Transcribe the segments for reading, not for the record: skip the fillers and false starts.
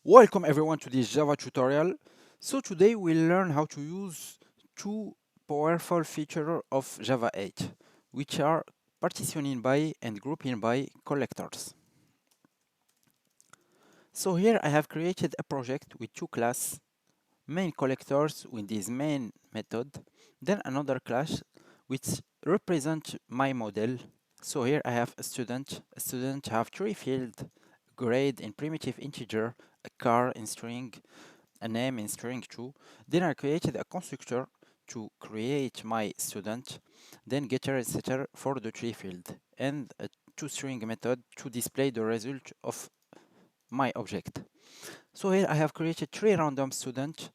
Welcome everyone to this Java tutorial. So today we'll learn how to use two powerful features of Java 8, which are partitioning by and grouping by collectors. So here I have created a project with two classes, main collectors with this main method, then another class which represents my model. So here I have a student. A student have three fields: grade in primitive integer, a car in string, a name in string 2. Then I created a constructor to create my student, then getter etc for the tree field, and a toString method to display the result of my object. So here I have created three random students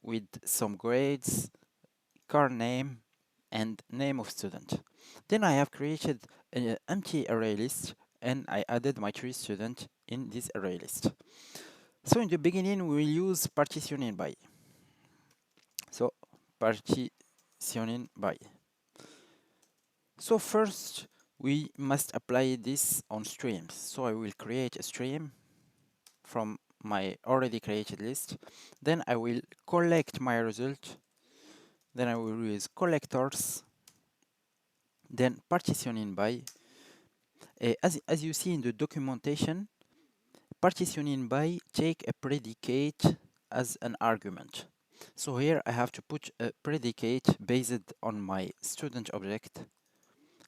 with some grades, car name, and name of student. Then I have created an empty array list, and I added my three students in this array list. So in the beginning, we will use partitioning by. So partitioning by. So first, we must apply this on streams. So I will create a stream from my already created list. Then I will collect my result. Then I will use collectors. Then partitioning by. As you see in the documentation, partitioning by take a predicate as an argument. So here I have to put a predicate based on my student object.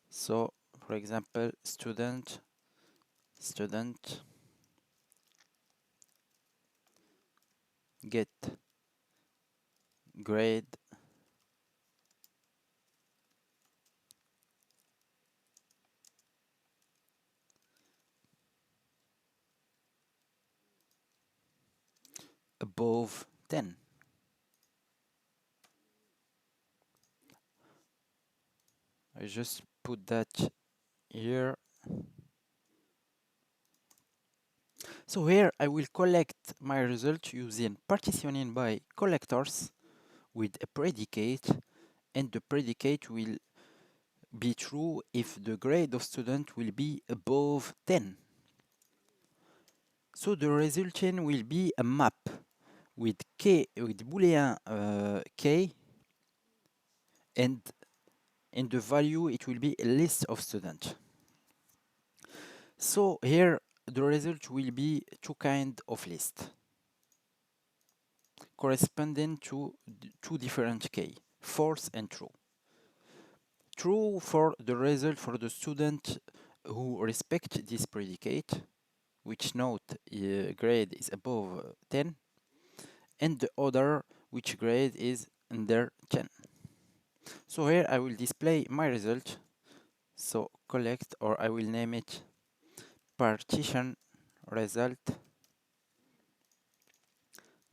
So for example, student get grade above 10. I just put that here. So here I will collect my result using partitioning by collectors with a predicate, and the predicate will be true if the grade of student will be above 10. So the resulting will be a map with boolean k, and in the value it will be a list of students. So here the result will be two kind of list corresponding to two different k, false and true. True for the result for the student who respect this predicate, which note grade is above 10, and the other which grade is under 10. So here I will display my result. So collect, or I will name it partition result.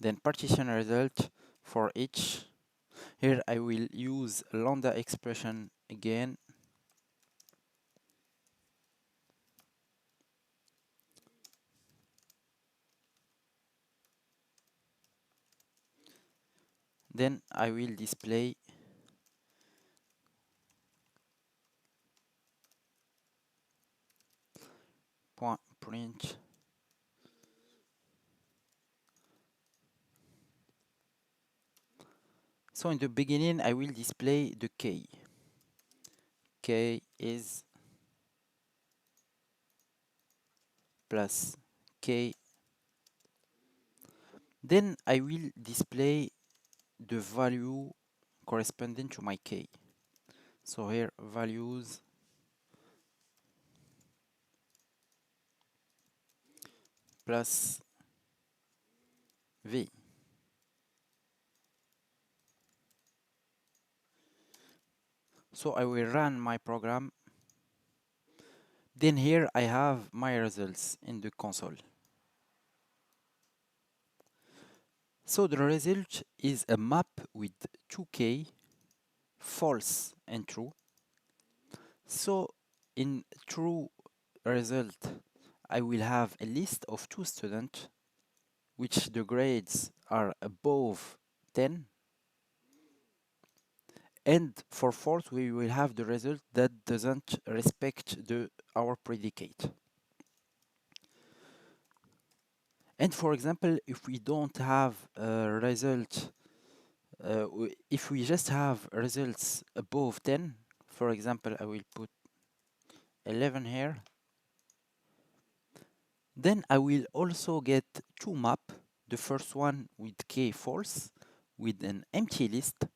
Then partition result for each. Here I will use lambda expression again. Then I will display point print So in the beginning, I will display the k. K is plus k. Then I will display the value corresponding to my k. So here, values plus v. So I will run my program. Then here I have my results in the console. So the result is a map with 2k, false and true. So in true result, I will have a list of two students which the grades are above 10. And for false, we will have the result that doesn't respect our predicate. And for example, if we don't have a result, if we just have results above 10, for example, I will put 11 here, then I will also get two maps. The first one with k false, with an empty list,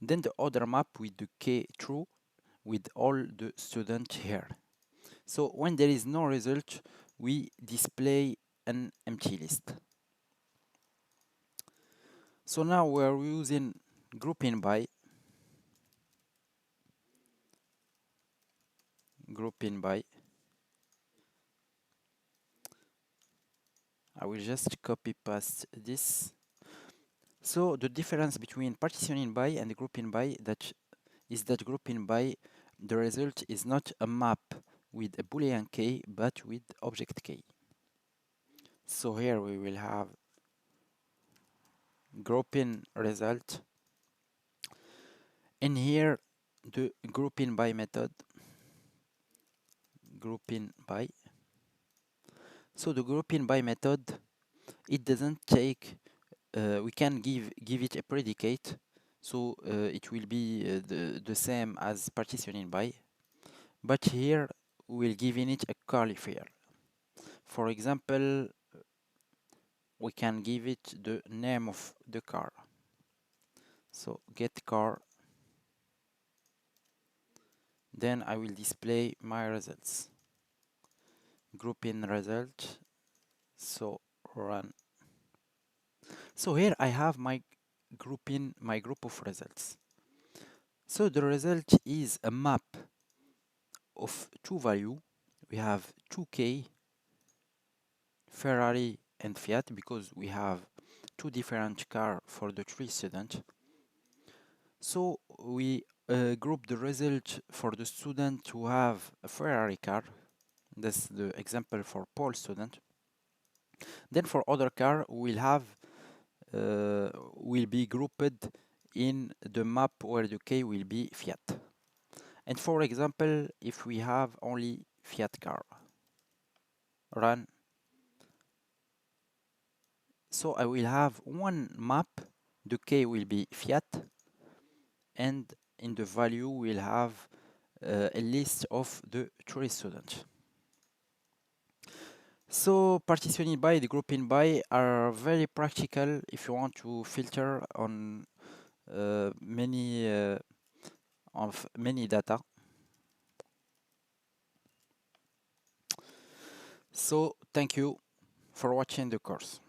then the other map with the k true, with all the students here. So when there is no result, we display an empty list. So now we are using GroupingBy. GroupingBy. I will just copy paste this. So the difference between PartitioningBy and GroupingBy is that GroupingBy, the result is not a map with a boolean k, but with object k. So here we will have grouping result, and here the GroupingBy method. GroupingBy. So the GroupingBy method, it doesn't take. We can give it a predicate, so it will be the same as PartitioningBy. But here we'll give in it a qualifier. For example, we can give it the name of the car. So get car. Then I will display my results. Grouping result. So run. So here I have my group of results. So the result is a map of two values. We have 2K, Ferrari and Fiat, because we have two different cars for the three students. So we group the result for the student who have a Ferrari car. That's the example for Paul student. Then for other car, we'll have will be grouped in the map where the K will be Fiat. And for example, if we have only Fiat car, run. So I will have one map, the K will be Fiat, and in the value we'll have a list of the three students. So partitioning by the grouping by are very practical if you want to filter on many data. So thank you for watching the course.